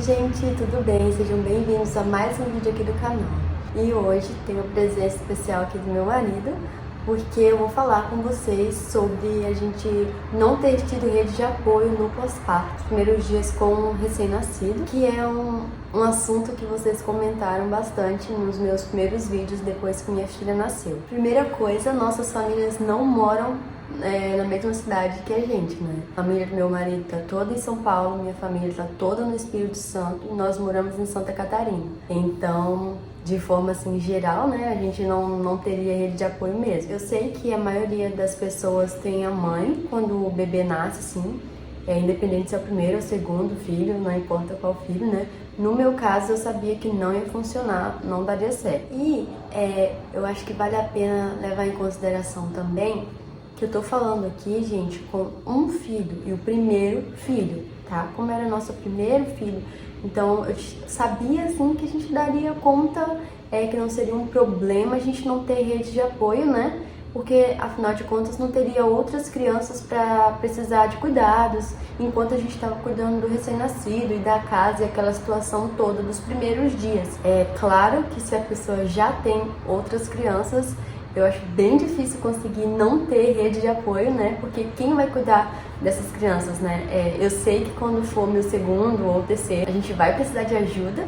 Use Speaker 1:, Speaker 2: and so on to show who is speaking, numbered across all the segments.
Speaker 1: gente, tudo bem? Sejam bem-vindos a mais um vídeo aqui do canal. E hoje tenho a presença especial aqui do meu marido, porque eu vou falar com vocês sobre a gente não ter tido rede de apoio no pós-parto, primeiros dias com um recém-nascido, que é um assunto que vocês comentaram bastante nos meus primeiros vídeos depois que minha filha nasceu. Primeira coisa, nossas famílias não moram na mesma cidade que a gente, né? A família do meu marido tá toda em São Paulo, minha família tá toda no Espírito Santo e nós moramos em Santa Catarina. Então, de forma assim geral, né, a gente não teria rede de apoio mesmo. Eu sei que a maioria das pessoas tem a mãe quando o bebê nasce, assim, independente se é o primeiro ou segundo filho, não importa qual filho, né? No meu caso, eu sabia que não ia funcionar, não daria certo. E eu acho que vale a pena levar em consideração também que eu tô falando aqui, gente, com um filho e o primeiro filho, tá? Como era nosso primeiro filho, então eu sabia, assim, que a gente daria conta, que não seria um problema a gente não ter rede de apoio, né? Porque, afinal de contas, não teria outras crianças para precisar de cuidados, enquanto a gente estava cuidando do recém-nascido e da casa e aquela situação toda dos primeiros dias. É claro que se a pessoa já tem outras crianças, eu acho bem difícil conseguir não ter rede de apoio, né? Porque quem vai cuidar dessas crianças, né? Eu sei que quando for meu segundo ou terceiro, a gente vai precisar de ajuda,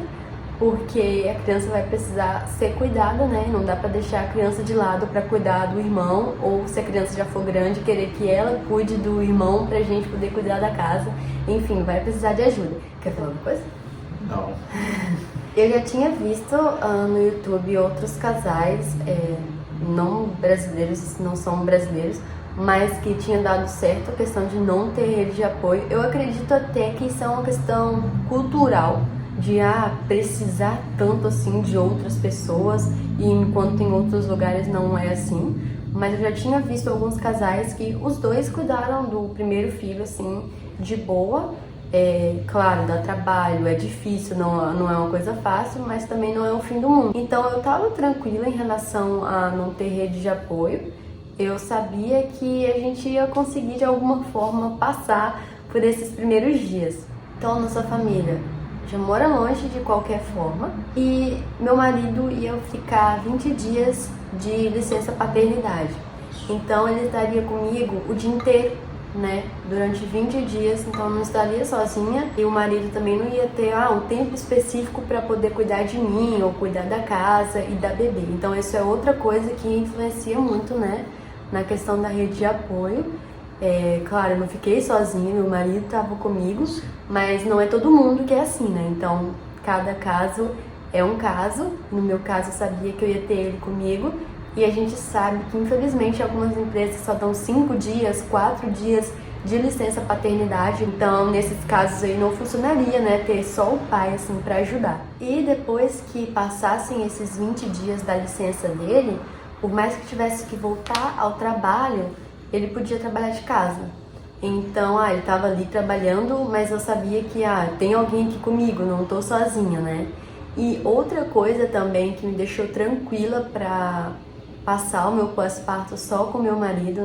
Speaker 1: porque a criança vai precisar ser cuidada, né? Não dá pra deixar a criança de lado pra cuidar do irmão, ou se a criança já for grande, querer que ela cuide do irmão pra gente poder cuidar da casa. Enfim, vai precisar de ajuda. Quer falar alguma coisa?
Speaker 2: Não.
Speaker 1: Eu já tinha visto no YouTube outros casais, não brasileiros, não são brasileiros, mas que tinha dado certo a questão de não ter rede de apoio. Eu acredito até que isso é uma questão cultural, de precisar tanto assim de outras pessoas, e enquanto em outros lugares não é assim. Mas eu já tinha visto alguns casais que os dois cuidaram do primeiro filho assim, de boa. Claro, dá trabalho, é difícil, não é uma coisa fácil, mas também não é o fim do mundo. Então eu tava tranquila em relação a não ter rede de apoio. Eu sabia que a gente ia conseguir de alguma forma passar por esses primeiros dias. Então nossa família já mora longe de qualquer forma e meu marido ia ficar 20 dias de licença paternidade. Então ele estaria comigo o dia inteiro, né, durante 20 dias, então eu não estaria sozinha e o marido também não ia ter um tempo específico para poder cuidar de mim ou cuidar da casa e da bebê. Então isso é outra coisa que influencia muito, né, na questão da rede de apoio. Claro, eu não fiquei sozinha, meu marido estava comigo, mas não é todo mundo que é assim, né? Então cada caso é um caso. No meu caso eu sabia que eu ia ter ele comigo. E a gente sabe que, infelizmente, algumas empresas só dão 5 dias, 4 dias de licença paternidade. Então, nesses casos aí, não funcionaria, né? Ter só o pai, assim, pra ajudar. E depois que passassem esses 20 dias da licença dele, por mais que tivesse que voltar ao trabalho, ele podia trabalhar de casa. Então, ele tava ali trabalhando, mas eu sabia que, tem alguém aqui comigo, não tô sozinha, né? E outra coisa também que me deixou tranquila pra passar o meu pós-parto só com meu marido,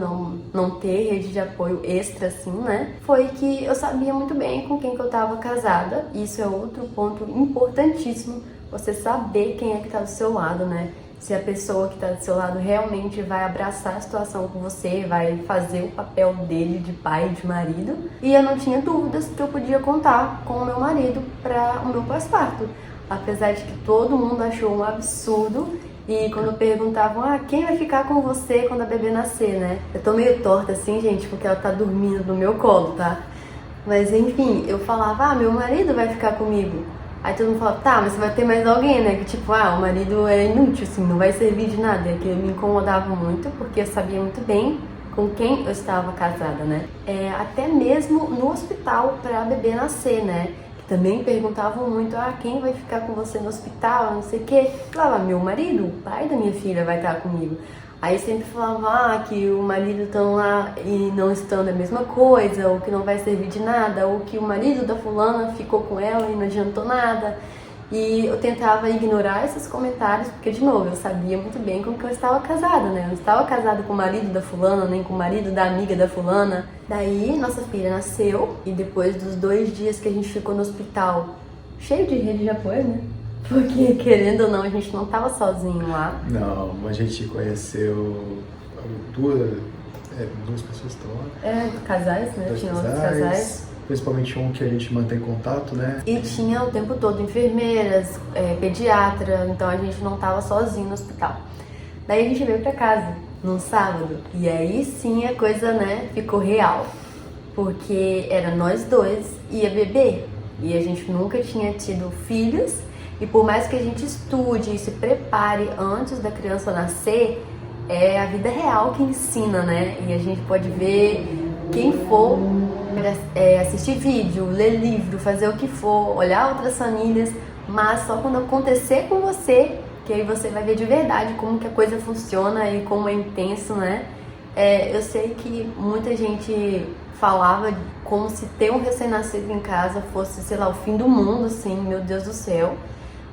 Speaker 1: não ter rede de apoio extra assim, né? Foi que eu sabia muito bem com quem que eu tava casada. Isso é outro ponto importantíssimo, você saber quem é que tá do seu lado, né? Se a pessoa que tá do seu lado realmente vai abraçar a situação com você, vai fazer o papel dele de pai e de marido. E eu não tinha dúvidas que eu podia contar com o meu marido para o meu pós-parto. Apesar de que todo mundo achou um absurdo. E quando perguntavam, quem vai ficar com você quando a bebê nascer, né? Eu tô meio torta assim, gente, porque ela tá dormindo no meu colo, tá? Mas enfim, eu falava, meu marido vai ficar comigo. Aí todo mundo falava, mas você vai ter mais alguém, né? Que tipo, o marido é inútil, assim, não vai servir de nada. E aquilo me incomodava muito, porque eu sabia muito bem com quem eu estava casada, né? Até mesmo no hospital pra bebê nascer, né? Também perguntavam muito, quem vai ficar com você no hospital, não sei o quê. Falava, meu marido, o pai da minha filha vai estar comigo. Aí sempre falava que o marido estão lá e não estando é a mesma coisa, ou que não vai servir de nada, ou que o marido da fulana ficou com ela e não adiantou nada. E eu tentava ignorar esses comentários, porque, de novo, eu sabia muito bem com que eu estava casada, né? Eu não estava casada com o marido da fulana, nem com o marido da amiga da fulana. Daí, nossa filha nasceu, e depois dos 2 dias que a gente ficou no hospital, cheio de rede de apoio, né? Porque, querendo ou não, a gente não tava sozinho lá.
Speaker 2: Não, a gente conheceu duas pessoas que estão lá.
Speaker 1: Casais, né? Tinha outros casais.
Speaker 2: Principalmente um que a gente mantém contato, né?
Speaker 1: E tinha o tempo todo enfermeiras, pediatra, então a gente não tava sozinho no hospital. Daí a gente veio pra casa, num sábado, e aí sim a coisa, né, ficou real. Porque era nós dois e a bebê. E a gente nunca tinha tido filhos. E por mais que a gente estude e se prepare antes da criança nascer, é a vida real que ensina, né? E a gente pode ver quem for, assistir vídeo, ler livro, fazer o que for, olhar outras famílias, mas só quando acontecer com você, que aí você vai ver de verdade como que a coisa funciona e como é intenso, né? Eu sei que muita gente falava como se ter um recém-nascido em casa fosse, sei lá, o fim do mundo, assim, meu Deus do céu.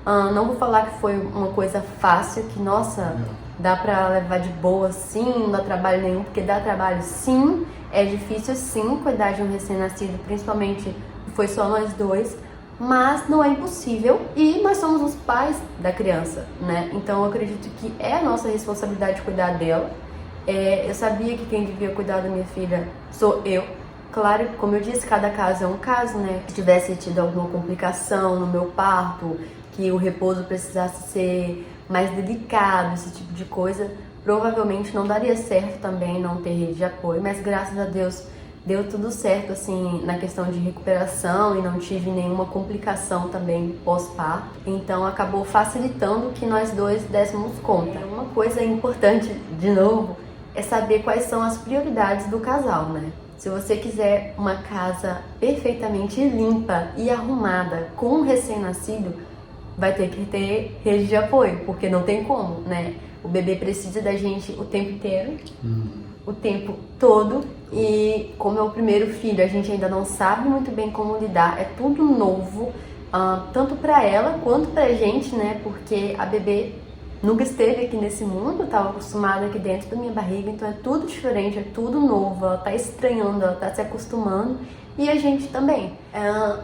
Speaker 1: Não vou falar que foi uma coisa fácil, que, nossa, dá pra levar de boa, sim, não dá trabalho nenhum, porque dá trabalho, sim. É difícil, sim, cuidar de um recém-nascido, principalmente foi só nós dois, mas não é impossível e nós somos os pais da criança, né? Então eu acredito que é a nossa responsabilidade cuidar dela. Eu sabia que quem devia cuidar da minha filha sou eu. Claro, como eu disse, cada caso é um caso, né? Se tivesse tido alguma complicação no meu parto, que o repouso precisasse ser mais delicado, esse tipo de coisa, provavelmente não daria certo também não ter rede de apoio, mas graças a Deus deu tudo certo, assim, na questão de recuperação e não tive nenhuma complicação também pós-parto. Então acabou facilitando que nós dois dessemos conta. Uma coisa importante, de novo, é saber quais são as prioridades do casal, né? Se você quiser uma casa perfeitamente limpa e arrumada com um recém-nascido, vai ter que ter rede de apoio, porque não tem como, né? O bebê precisa da gente o tempo inteiro, o tempo todo, e como é o primeiro filho, a gente ainda não sabe muito bem como lidar, é tudo novo, tanto pra ela quanto pra gente, né? Porque a bebê nunca esteve aqui nesse mundo, estava acostumada aqui dentro da minha barriga, então é tudo diferente, é tudo novo, ela tá estranhando, ela tá se acostumando. E a gente também.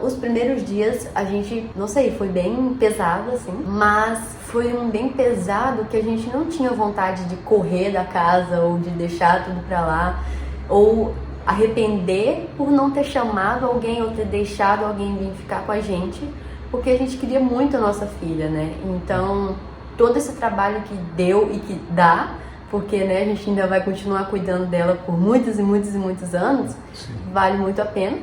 Speaker 1: Os primeiros dias, a gente, não sei, foi bem pesado, assim. Mas foi um bem pesado que a gente não tinha vontade de correr da casa ou de deixar tudo pra lá. Ou arrepender por não ter chamado alguém ou ter deixado alguém vir ficar com a gente. Porque a gente queria muito a nossa filha, né? Então, todo esse trabalho que deu e que dá, porque, né, a gente ainda vai continuar cuidando dela por muitos e muitos e muitos anos, sim, vale muito a pena.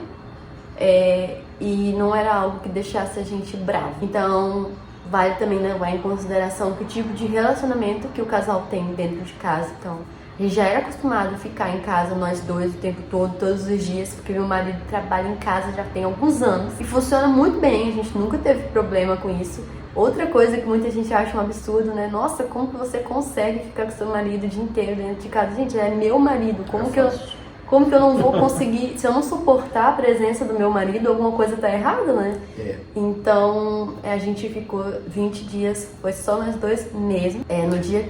Speaker 1: E não era algo que deixasse a gente bravo. Então, vale também levar em consideração que tipo de relacionamento que o casal tem dentro de casa. Então, a gente já era acostumado a ficar em casa, nós dois, o tempo todo, todos os dias, porque meu marido trabalha em casa já tem alguns anos. E funciona muito bem, a gente nunca teve problema com isso. Outra coisa que muita gente acha um absurdo, né? Nossa, como que você consegue ficar com seu marido o dia inteiro dentro de casa? Gente, é meu marido, como que eu não vou conseguir, se eu não suportar a presença do meu marido, alguma coisa tá errada, né? Então, a gente ficou 20 dias, foi só nós dois mesmo. No dia...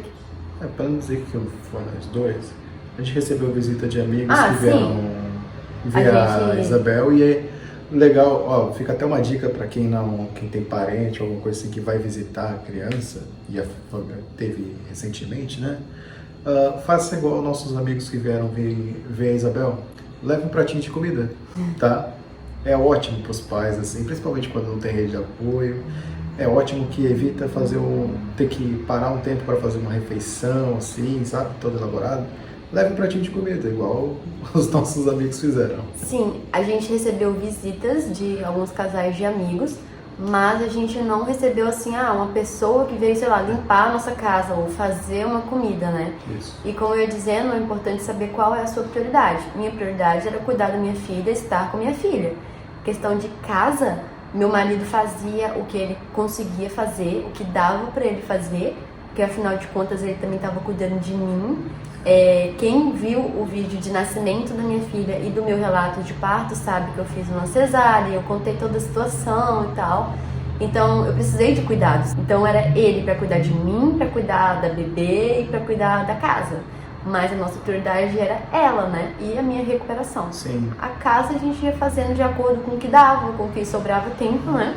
Speaker 2: Pra não dizer que foi nós dois, a gente recebeu visita de amigos que vieram ver a Isabel e é legal, ó, fica até uma dica para quem tem parente ou alguma coisa assim que vai visitar a criança, e teve recentemente, né? Faça igual aos nossos amigos que vieram ver a Isabel, leve um pratinho de comida, tá? É ótimo para os pais, assim, principalmente quando não tem rede de apoio. É ótimo que evita ter que parar um tempo para fazer uma refeição, assim, sabe? Todo elaborado. Leve um pratinho de comida, igual os nossos amigos fizeram.
Speaker 1: Sim, a gente recebeu visitas de alguns casais de amigos, mas a gente não recebeu, assim, uma pessoa que veio, sei lá, limpar a nossa casa ou fazer uma comida, né?
Speaker 2: Isso.
Speaker 1: E como eu ia dizendo, é importante saber qual é a sua prioridade. Minha prioridade era cuidar da minha filha, estar com minha filha. Questão de casa, meu marido fazia o que ele conseguia fazer, o que dava pra ele fazer, porque afinal de contas ele também estava cuidando de mim. Quem viu o vídeo de nascimento da minha filha e do meu relato de parto sabe que eu fiz uma cesárea, eu contei toda a situação e tal. Então eu precisei de cuidados. Então era ele para cuidar de mim, para cuidar da bebê e para cuidar da casa. Mas a nossa prioridade era ela, né? E a minha recuperação.
Speaker 2: Sim.
Speaker 1: A casa a gente ia fazendo de acordo com o que dava, com o que sobrava tempo, né?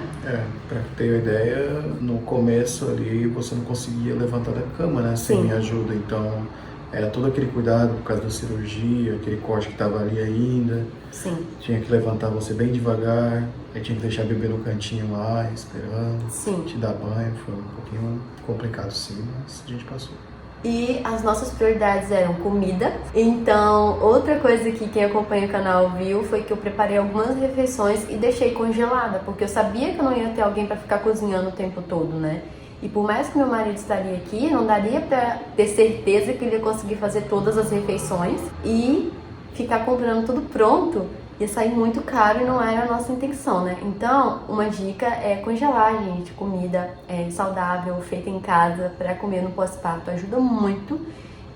Speaker 2: Pra ter uma ideia, no começo ali você não conseguia levantar da cama, né, sem minha ajuda, então era todo aquele cuidado por causa da cirurgia, aquele corte que tava ali ainda.
Speaker 1: Sim.
Speaker 2: Tinha que levantar você bem devagar, aí tinha que deixar a bebê no cantinho lá, esperando.
Speaker 1: Sim.
Speaker 2: Te dar banho, foi um pouquinho complicado sim, mas a gente passou.
Speaker 1: E as nossas prioridades eram comida. Então, outra coisa que quem acompanha o canal viu foi que eu preparei algumas refeições e deixei congelada, porque eu sabia que eu não ia ter alguém para ficar cozinhando o tempo todo, né? E por mais que meu marido estaria aqui, não daria para ter certeza que ele ia conseguir fazer todas as refeições e ficar comprando tudo pronto. Ia sair muito caro e não era a nossa intenção, né? Então, uma dica é congelar, gente, comida saudável, feita em casa, para comer no pós-parto. Ajuda muito.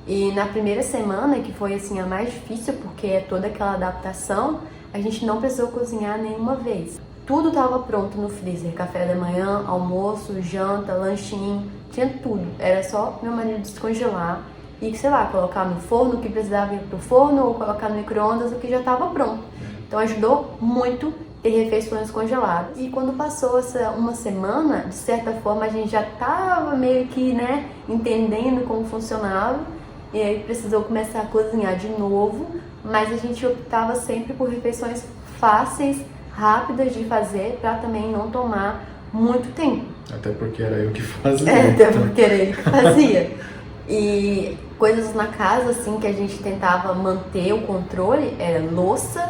Speaker 1: E na primeira semana, que foi assim a mais difícil, porque é toda aquela adaptação, a gente não precisou cozinhar nenhuma vez. Tudo estava pronto no freezer, café da manhã, almoço, janta, lanchinho, tinha tudo. Era só meu marido descongelar e, sei lá, colocar no forno o que precisava ir pro forno ou colocar no micro-ondas o que já estava pronto. Então ajudou muito ter refeições congeladas. E quando passou uma semana, de certa forma a gente já estava meio que, né, entendendo como funcionava. E aí precisou começar a cozinhar de novo, mas a gente optava sempre por refeições fáceis, rápidas de fazer, para também não tomar muito tempo.
Speaker 2: Até porque era eu que fazia.
Speaker 1: Até porque era ele que fazia. E coisas na casa, assim, que a gente tentava manter o controle, era louça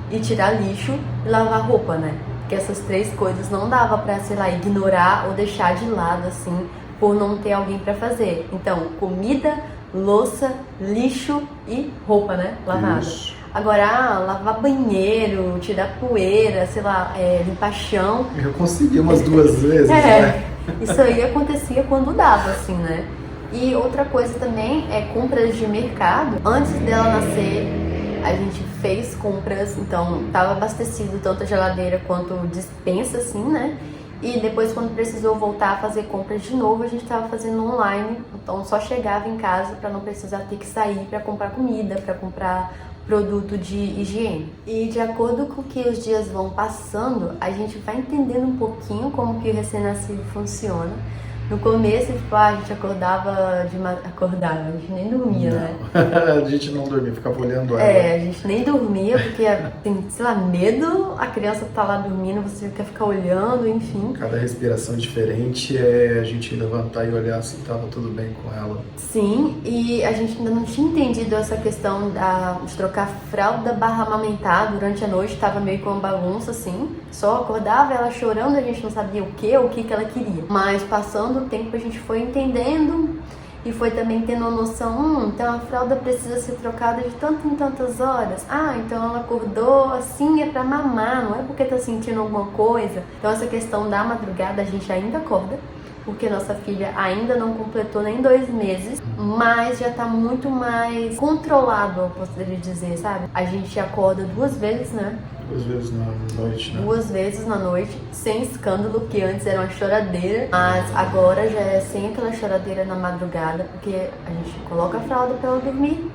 Speaker 1: e tirar lixo e lavar roupa, né? Porque essas três coisas não dava pra, sei lá, ignorar ou deixar de lado, assim, por não ter alguém pra fazer. Então, comida, louça, lixo e roupa, né? Lavada. Isso. Agora, lavar banheiro, tirar poeira, sei lá, limpar chão.
Speaker 2: Eu consegui umas 2 vezes, né?
Speaker 1: Isso aí acontecia quando dava, assim, né? E outra coisa também é compras de mercado. Antes dela nascer, a gente fez compras, então estava abastecido tanto a geladeira quanto despensa, assim, né? E depois, quando precisou voltar a fazer compras de novo, a gente estava fazendo online, então só chegava em casa para não precisar ter que sair para comprar comida, para comprar produto de higiene. E de acordo com que os dias vão passando, a gente vai entendendo um pouquinho como que o recém-nascido funciona. No começo, tipo, a gente acordava, a gente nem dormia,
Speaker 2: não.
Speaker 1: Né?
Speaker 2: A gente não dormia, ficava olhando ela.
Speaker 1: A gente nem dormia, porque tem, sei lá, medo, a criança tá lá dormindo, você quer ficar olhando, enfim.
Speaker 2: Cada respiração diferente é a gente levantar e olhar se tava tudo bem com ela.
Speaker 1: Sim, e a gente ainda não tinha entendido essa questão de trocar fralda / amamentar durante a noite, tava meio que uma bagunça, assim. Só acordava ela chorando, a gente não sabia o que ela queria. Mas passando o tempo a gente foi entendendo e foi também tendo uma noção, então a fralda precisa ser trocada de tanto em tantas horas. Então ela acordou assim, é pra mamar, não é porque tá sentindo alguma coisa. Então essa questão da madrugada a gente ainda acorda, porque nossa filha ainda não completou nem 2 meses, mas já tá muito mais controlado, eu poderia dizer, sabe? A gente acorda 2 vezes, né?
Speaker 2: 2 vezes na noite, né?
Speaker 1: 2 vezes na noite, sem escândalo, que antes era uma choradeira, mas agora já é sem aquela choradeira na madrugada, porque a gente coloca a fralda pra ela dormir,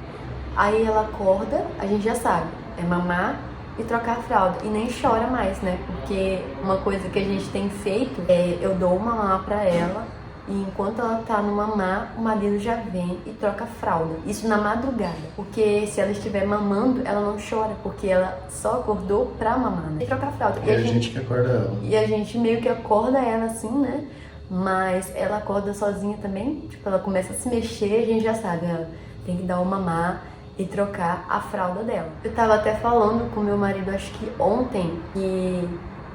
Speaker 1: aí ela acorda, a gente já sabe, é mamar e trocar a fralda, e nem chora mais, né? Porque uma coisa que a gente tem feito é eu dou uma mamar pra ela, e enquanto ela tá no mamar, o marido já vem e troca a fralda. Isso na madrugada, porque se ela estiver mamando, ela não chora, porque ela só acordou pra mamar, né? E trocar a fralda.
Speaker 2: E a gente que acorda ela.
Speaker 1: E a gente meio que acorda ela assim, né? Mas ela acorda sozinha também, tipo, ela começa a se mexer, a gente já sabe, ela tem que dar o mamar e trocar a fralda dela. Eu tava até falando com meu marido, acho que ontem, e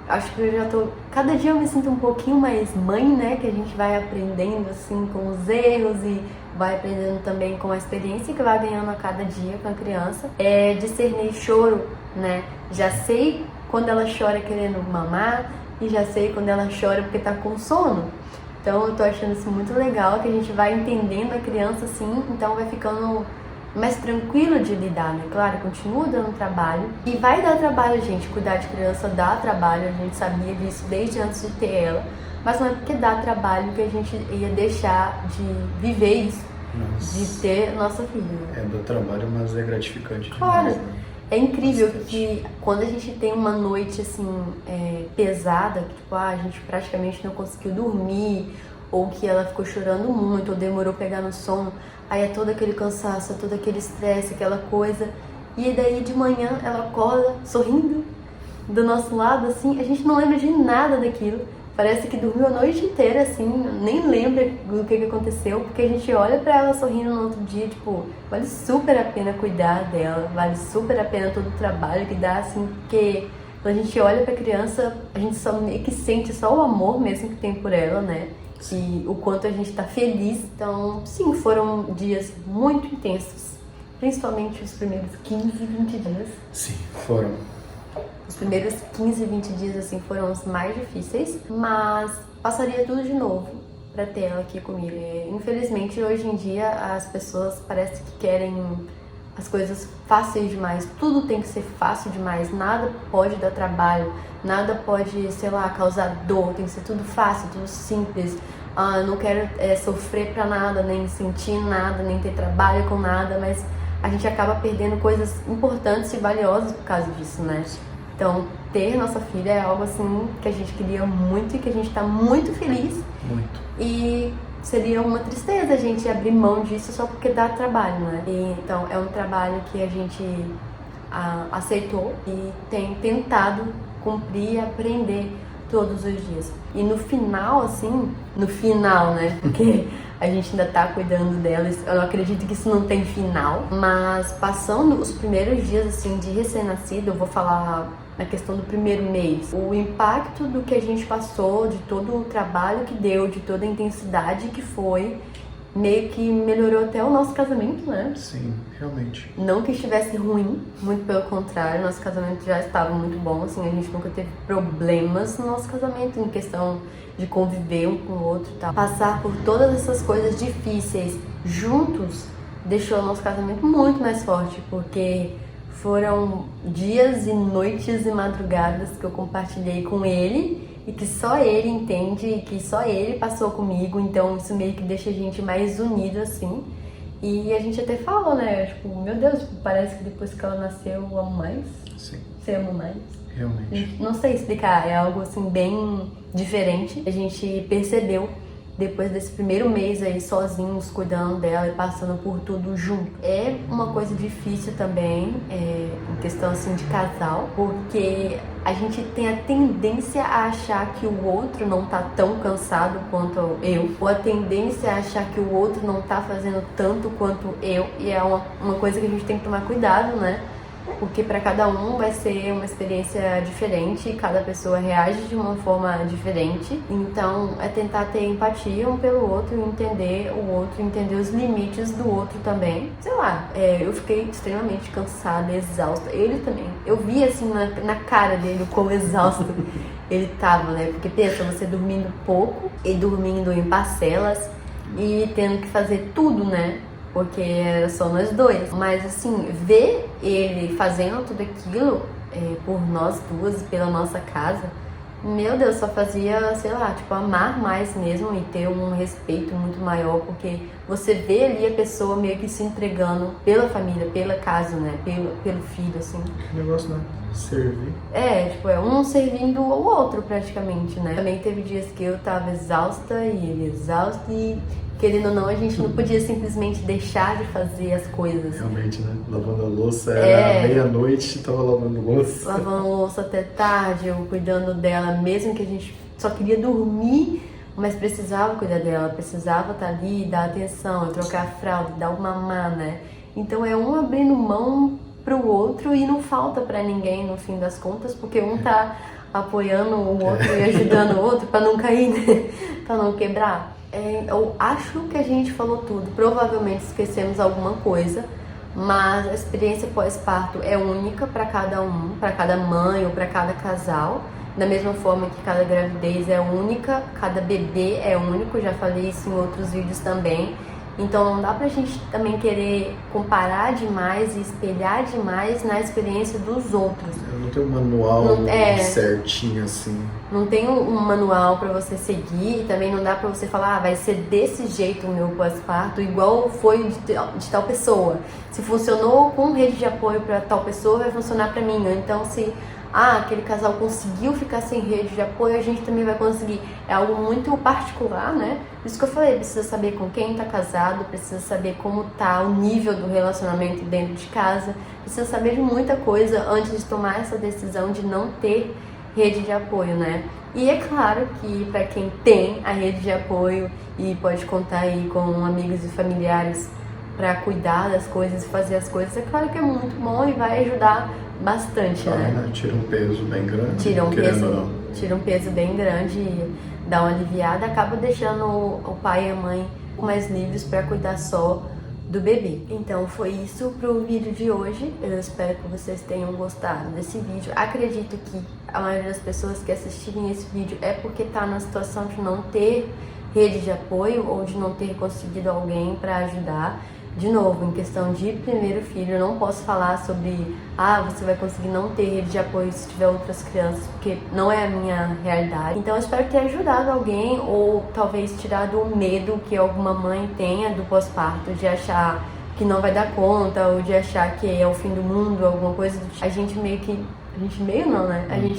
Speaker 1: acho que eu já tô... Cada dia eu me sinto um pouquinho mais mãe, né? Que a gente vai aprendendo, assim, com os erros e vai aprendendo também com a experiência que vai ganhando a cada dia com a criança. É discernir choro, né? Já sei quando ela chora querendo mamar e já sei quando ela chora porque tá com sono. Então eu tô achando isso muito legal, que a gente vai entendendo a criança, assim, então vai ficando mais tranquilo de lidar, né? Claro, continua dando trabalho. E vai dar trabalho, gente. Cuidar de criança dá trabalho. A gente sabia disso desde antes de ter ela. Mas não é porque dá trabalho que a gente ia deixar de viver isso. Nossa. De ter nossa filha.
Speaker 2: É, dá trabalho, mas é gratificante
Speaker 1: claro.
Speaker 2: Demais, né?
Speaker 1: É incrível que quando a gente tem uma noite assim pesada, que tipo, a gente praticamente não conseguiu dormir, ou que ela ficou chorando muito, ou demorou a pegar no sono, aí é todo aquele cansaço, é todo aquele estresse, aquela coisa. E daí de manhã ela acorda sorrindo do nosso lado, assim, a gente não lembra de nada daquilo. Parece que dormiu a noite inteira, assim, nem lembra do que aconteceu, porque a gente olha pra ela sorrindo no outro dia, tipo, vale super a pena cuidar dela, vale super a pena todo o trabalho que dá, assim, porque quando a gente olha pra criança, a gente só meio que sente só o amor mesmo que tem por ela, né? E o quanto a gente tá feliz. Então, sim, foram dias muito intensos, principalmente os primeiros 15, 20 dias.
Speaker 2: Sim, foram.
Speaker 1: Os primeiros 15, 20 dias, assim, foram os mais difíceis, mas passaria tudo de novo pra ter ela aqui comigo. Infelizmente, hoje em dia, as pessoas parece que querem as coisas fáceis demais, tudo tem que ser fácil demais, nada pode dar trabalho, nada pode, sei lá, causar dor, tem que ser tudo fácil, tudo simples. Eu não quero sofrer pra nada, nem sentir nada, nem ter trabalho com nada, mas a gente acaba perdendo coisas importantes e valiosas por causa disso, né? Então, ter nossa filha é algo assim que a gente queria muito e que a gente tá muito feliz.
Speaker 2: Muito.
Speaker 1: E seria uma tristeza a gente abrir mão disso só porque dá trabalho, né? Então, é um trabalho que a gente aceitou e tem tentado cumprir e aprender todos os dias. E no final, né? Porque a gente ainda tá cuidando delas, eu acredito que isso não tem final, mas passando os primeiros dias, assim, de recém-nascido, eu vou falar na questão do primeiro mês, o impacto do que a gente passou, de todo o trabalho que deu, de toda a intensidade que foi, meio que melhorou até o nosso casamento, né?
Speaker 2: Sim, realmente.
Speaker 1: Não que estivesse ruim, muito pelo contrário, nosso casamento já estava muito bom, assim, a gente nunca teve problemas no nosso casamento, em questão de conviver um com o outro e tal. Passar por todas essas coisas difíceis juntos deixou o nosso casamento muito mais forte, porque foram dias e noites e madrugadas que eu compartilhei com ele e que só ele entende e que só ele passou comigo, então isso meio que deixa a gente mais unido, assim. E a gente até falou, né, tipo, meu Deus, parece que depois que ela nasceu eu amo mais.
Speaker 2: Sim.
Speaker 1: Você ama mais.
Speaker 2: Realmente.
Speaker 1: Não sei explicar, é algo assim bem diferente. A gente percebeu depois desse primeiro mês aí sozinhos, cuidando dela e passando por tudo junto. É uma coisa difícil também, em questão assim de casal, porque a gente tem a tendência a achar que o outro não tá tão cansado quanto eu, ou a tendência a achar que o outro não tá fazendo tanto quanto eu, e é uma coisa que a gente tem que tomar cuidado, né? Porque para cada um vai ser uma experiência diferente, cada pessoa reage de uma forma diferente. Então é tentar ter empatia um pelo outro, entender o outro, entender os limites do outro também. Sei lá, eu fiquei extremamente cansada, exausta. Ele também. Eu vi assim na cara dele o quão exausto ele tava, né? Porque pensa, você dormindo pouco e dormindo em parcelas e tendo que fazer tudo, né? Porque era só nós dois. Mas assim, ver ele fazendo tudo aquilo por nós duas e pela nossa casa, meu Deus, só fazia, sei lá, tipo, amar mais mesmo e ter um respeito muito maior, porque você vê ali a pessoa meio que se entregando pela família, pela casa, né, pelo filho, assim.
Speaker 2: Que negócio, né? Servir.
Speaker 1: Tipo, é um servindo o outro praticamente, né. Também teve dias que eu tava exausta e ele exausto e, querendo ou não, a gente não podia simplesmente deixar de fazer as coisas.
Speaker 2: Realmente, né? Lavando a louça, era meia-noite, tava lavando louça.
Speaker 1: Lavando louça até tarde, eu cuidando dela, mesmo que a gente só queria dormir, mas precisava cuidar dela, precisava estar ali, dar atenção, trocar a fralda, dar o mamar, né? Então é um abrindo mão pro outro e não falta pra ninguém no fim das contas, porque um tá apoiando o outro e ajudando o outro pra não cair, né? Pra não quebrar. Eu acho que a gente falou tudo, provavelmente esquecemos alguma coisa, mas a experiência pós-parto é única para cada um, para cada mãe ou para cada casal, da mesma forma que cada gravidez é única, cada bebê é único, já falei isso em outros vídeos também, Então não dá pra gente também querer comparar demais e espelhar demais na experiência dos outros.
Speaker 2: Não tem um manual certinho assim.
Speaker 1: Não tem um manual pra você seguir e também não dá pra você falar, vai ser desse jeito o meu pós-parto, igual foi de tal pessoa. Se funcionou com rede de apoio pra tal pessoa, vai funcionar pra mim. Então se aquele casal conseguiu ficar sem rede de apoio, a gente também vai conseguir. É algo muito particular, né? Por isso que eu falei, precisa saber com quem tá casado, precisa saber como tá o nível do relacionamento dentro de casa, precisa saber de muita coisa antes de tomar essa decisão de não ter rede de apoio, né? E é claro que para quem tem a rede de apoio e pode contar aí com amigos e familiares para cuidar das coisas e fazer as coisas, é claro que é muito bom e vai ajudar bastante, né?
Speaker 2: Tira um peso bem grande.
Speaker 1: Tira um peso bem grande e dá uma aliviada, acaba deixando o pai e a mãe mais livres para cuidar só do bebê. Então foi isso pro vídeo de hoje. Eu espero que vocês tenham gostado desse vídeo. Acredito que a maioria das pessoas que assistirem esse vídeo é porque tá na situação de não ter rede de apoio ou de não ter conseguido alguém para ajudar. De novo, em questão de primeiro filho, eu não posso falar sobre você vai conseguir não ter rede de apoio se tiver outras crianças, porque não é a minha realidade. Então eu espero ter ajudado alguém ou talvez tirado o medo que alguma mãe tenha do pós-parto, de achar que não vai dar conta ou de achar que é o fim do mundo, alguma coisa do tipo. A gente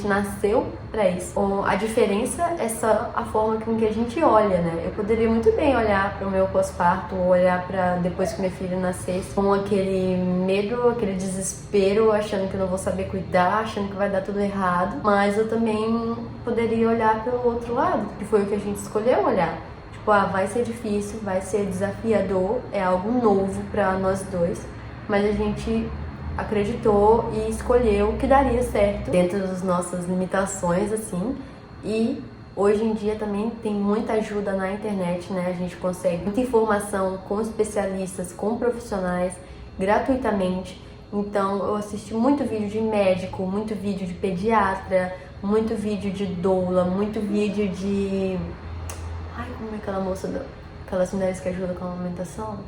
Speaker 1: nasceu pra isso. A diferença é só a forma com que a gente olha, né? Eu poderia muito bem olhar pro meu pós-parto ou olhar pra depois que meu filho nascesse com aquele medo, aquele desespero, achando que eu não vou saber cuidar, achando que vai dar tudo errado. Mas eu também poderia olhar pelo outro lado, que foi o que a gente escolheu olhar. Tipo, vai ser difícil, vai ser desafiador, é algo novo pra nós dois, mas a gente acreditou e escolheu que daria certo dentro das nossas limitações, assim. E hoje em dia também tem muita ajuda na internet, né? A gente consegue muita informação com especialistas, com profissionais, gratuitamente. Então eu assisti muito vídeo de médico, muito vídeo de pediatra, muito vídeo de doula, muito vídeo de... como é aquela moça, aquelas mulheres que ajudam com a amamentação?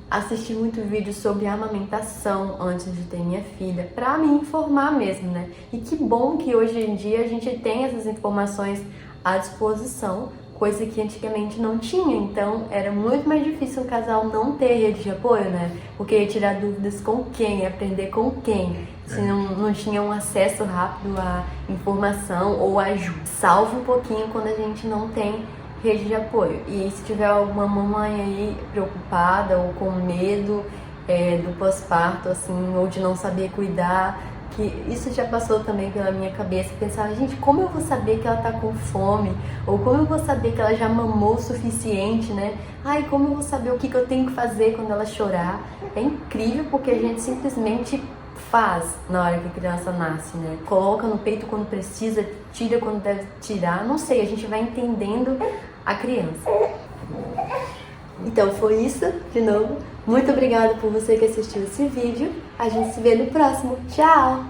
Speaker 1: Assisti muito vídeo sobre amamentação antes de ter minha filha, pra me informar mesmo, né? E que bom que hoje em dia a gente tem essas informações à disposição, coisa que antigamente não tinha. Então era muito mais difícil um casal não ter rede de apoio, né? Porque ia tirar dúvidas com quem, aprender com quem, se não tinha um acesso rápido à informação ou ajuda. Salva um pouquinho quando a gente não tem rede de apoio. E se tiver alguma mamãe aí preocupada ou com medo do pós-parto, assim, ou de não saber cuidar, que isso já passou também pela minha cabeça, pensava, gente, como eu vou saber que ela tá com fome? Ou como eu vou saber que ela já mamou o suficiente, né? Como eu vou saber o que eu tenho que fazer quando ela chorar? É incrível porque a gente simplesmente faz na hora que a criança nasce, né? Coloca no peito quando precisa, tira quando deve tirar, não sei, a gente vai entendendo a criança. Então foi isso, de novo. Muito obrigada por você que assistiu esse vídeo. A gente se vê no próximo. Tchau!